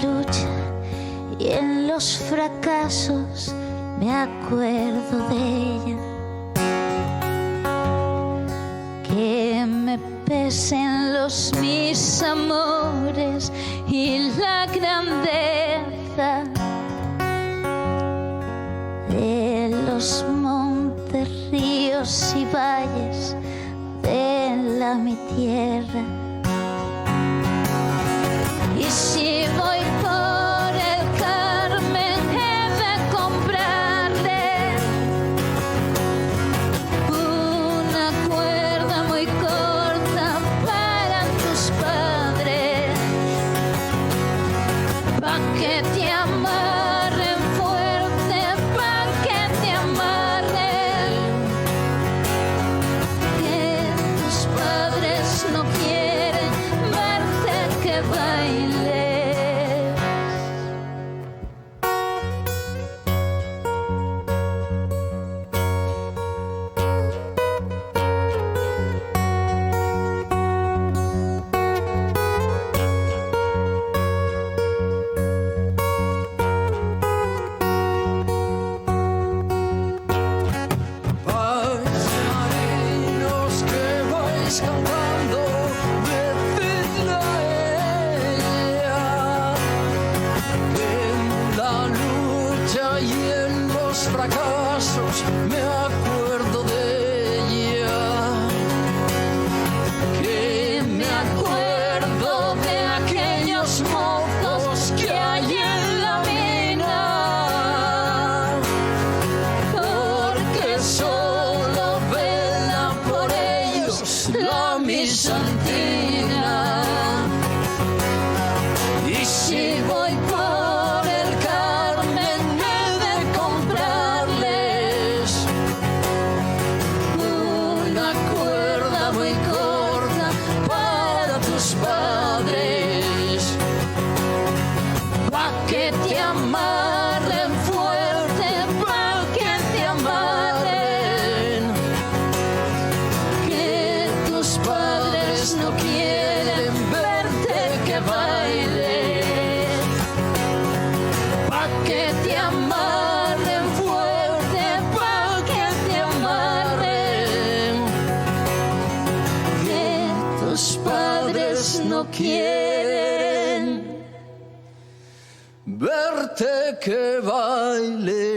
lucha y en los fracasos me acuerdo de ella. Que me pesen los mis amores y la grandeza de los montes, ríos y valles de mi tierra. Y si voy por el Carmen he de comprarle una cuerda muy corta para tus padres, pa' que te amarren fuerte, pa' que te amarren, que tus padres no quieren verte que bailes. Paisaninos que vais cantando, decidle a ella que en la lucha y en los fracasos me acuerdo de ella, que me acuerdo de aquellos mozos que hay en la mina, porque solo vela por ellos la misantina. Y si voy por el Carmen he de comprarles una cuerda muy corta para tus padres, pa' que te amarren fuerte, pa' que te amarren, que tus padres no quieren verte que bailes, pa' que te amarren fuerte, pa' que te amarren, que tus padres no quieren verte que bailes.